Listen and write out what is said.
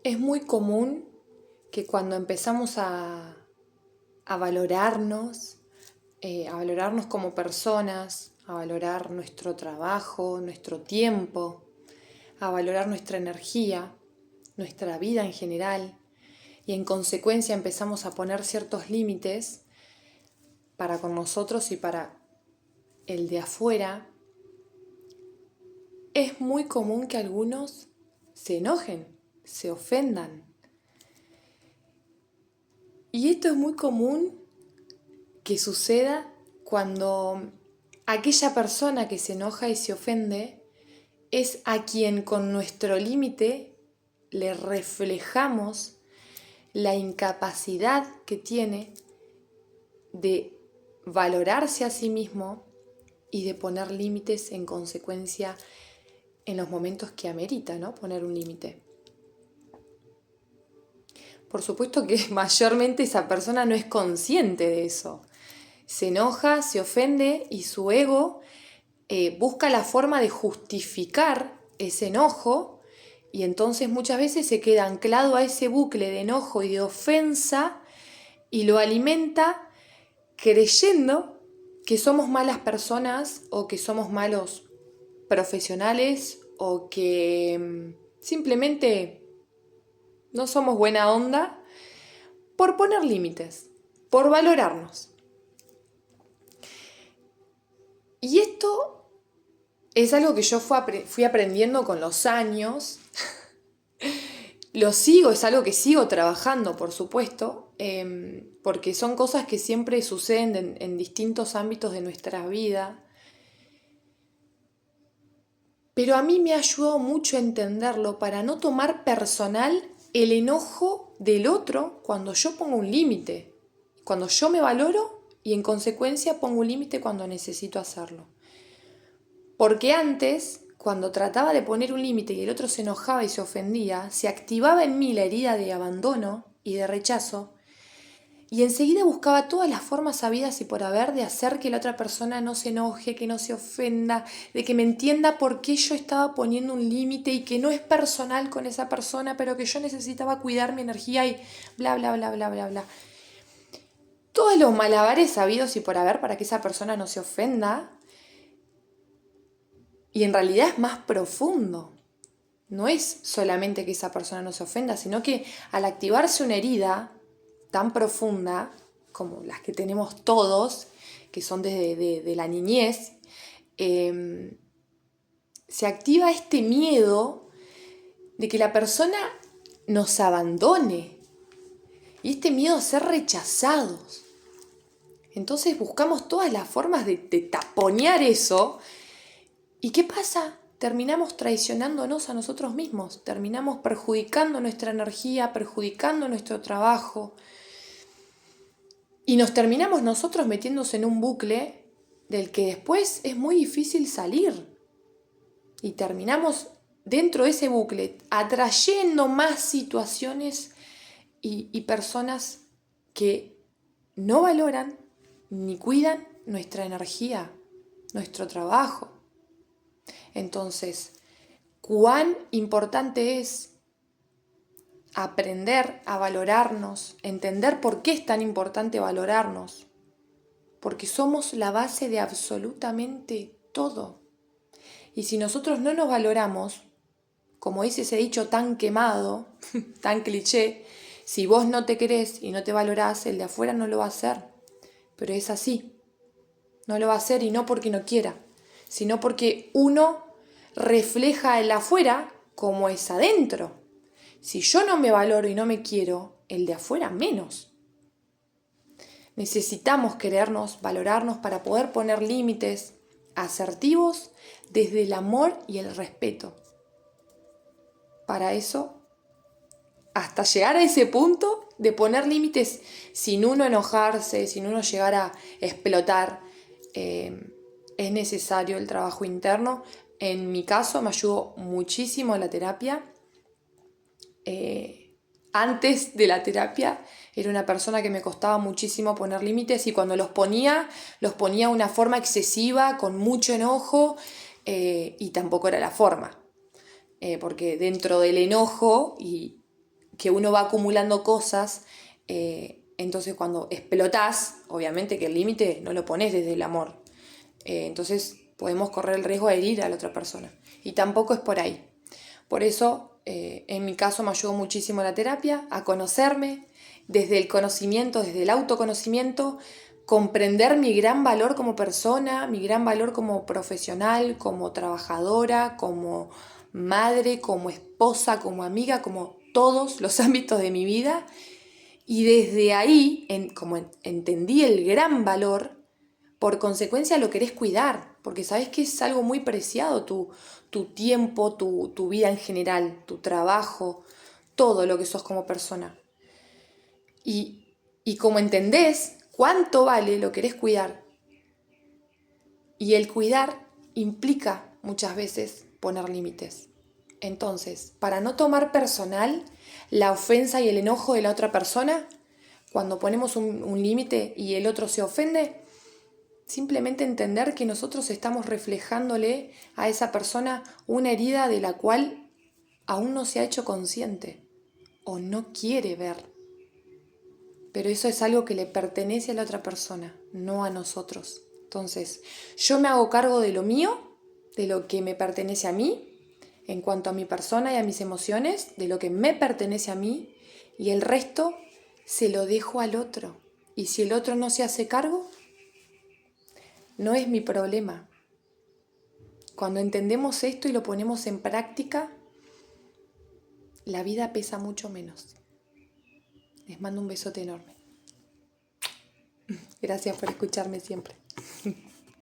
Es muy común que cuando empezamos a valorarnos, a valorarnos como personas, a valorar nuestro trabajo, nuestro tiempo, a valorar nuestra energía, nuestra vida en general, y en consecuencia empezamos a poner ciertos límites para con nosotros y para el de afuera, es muy común que algunos se enojen, se ofendan. Y esto es muy común que suceda cuando aquella persona que se enoja y se ofende es a quien con nuestro límite le reflejamos la incapacidad que tiene de valorarse a sí mismo y de poner límites en consecuencia en los momentos que amerita, ¿no? Poner un límite. Por supuesto que mayormente esa persona no es consciente de eso. Se enoja, se ofende y su ego busca la forma de justificar ese enojo y entonces muchas veces se queda anclado a ese bucle de enojo y de ofensa y lo alimenta creyendo que somos malas personas o que somos malos profesionales o que simplemente no somos buena onda por poner límites, por valorarnos. Y esto es algo que yo fui aprendiendo con los años. Es algo que sigo trabajando, por supuesto, porque son cosas que siempre suceden en distintos ámbitos de nuestra vida. Pero a mí me ha ayudado mucho a entenderlo para no tomar personal el enojo del otro cuando yo pongo un límite, cuando yo me valoro y en consecuencia pongo un límite cuando necesito hacerlo. Porque antes, cuando trataba de poner un límite y el otro se enojaba y se ofendía, se activaba en mí la herida de abandono y de rechazo y enseguida buscaba todas las formas habidas y por haber de hacer que la otra persona no se enoje, que no se ofenda, de que me entienda por qué yo estaba poniendo un límite y que no es personal con esa persona, pero que yo necesitaba cuidar mi energía y bla, bla, bla, bla, bla, bla. Todos los malabares habidos y por haber para que esa persona no se ofenda. Y en realidad es más profundo. No es solamente que esa persona no se ofenda, sino que al activarse una herida tan profunda como las que tenemos todos, que son desde la niñez, se activa este miedo de que la persona nos abandone y este miedo a ser rechazados. Entonces buscamos todas las formas de taponear eso. ¿Y qué pasa? Terminamos traicionándonos a nosotros mismos, terminamos perjudicando nuestra energía, perjudicando nuestro trabajo y nos terminamos nosotros metiéndose en un bucle del que después es muy difícil salir y terminamos dentro de ese bucle atrayendo más situaciones y personas que no valoran ni cuidan nuestra energía, nuestro trabajo. Entonces, cuán importante es aprender a valorarnos, entender por qué es tan importante valorarnos, porque somos la base de absolutamente todo. Y si nosotros no nos valoramos, como dice ese dicho tan quemado, tan cliché, si vos no te querés y no te valorás, el de afuera no lo va a hacer. Pero es así, no lo va a hacer y no porque no quiera, sino porque uno refleja el afuera como es adentro. Si yo no me valoro y no me quiero, el de afuera menos. Necesitamos querernos, valorarnos para poder poner límites asertivos desde el amor y el respeto. Para eso, hasta llegar a ese punto de poner límites sin uno enojarse, sin uno llegar a explotar, es necesario el trabajo interno. En mi caso me ayudó muchísimo la terapia. Antes de la terapia era una persona que me costaba muchísimo poner límites y cuando los ponía de una forma excesiva, con mucho enojo y tampoco era la forma. Porque dentro del enojo y que uno va acumulando cosas, entonces cuando explotás, obviamente que el límite no lo pones desde el amor. Entonces podemos correr el riesgo de herir a la otra persona. Y tampoco es por ahí. Por eso, en mi caso me ayudó muchísimo la terapia, a conocerme, desde el conocimiento, desde el autoconocimiento, comprender mi gran valor como persona, mi gran valor como profesional, como trabajadora, como madre, como esposa, como amiga, como todos los ámbitos de mi vida. Y desde ahí, como entendí el gran valor, por consecuencia lo querés cuidar, porque sabés que es algo muy preciado tu tiempo, tu vida en general, tu trabajo, todo lo que sos como persona. Y como entendés cuánto vale, lo querés cuidar. Y el cuidar implica muchas veces poner límites. Entonces, para no tomar personal la ofensa y el enojo de la otra persona, cuando ponemos un límite y el otro se ofende, simplemente entender que nosotros estamos reflejándole a esa persona una herida de la cual aún no se ha hecho consciente o no quiere ver. Pero eso es algo que le pertenece a la otra persona, no a nosotros. Entonces, yo me hago cargo de lo mío, de lo que me pertenece a mí, en cuanto a mi persona y a mis emociones, de lo que me pertenece a mí, y el resto se lo dejo al otro. Y si el otro no se hace cargo, no es mi problema. Cuando entendemos esto y lo ponemos en práctica, la vida pesa mucho menos. Les mando un besote enorme. Gracias por escucharme siempre.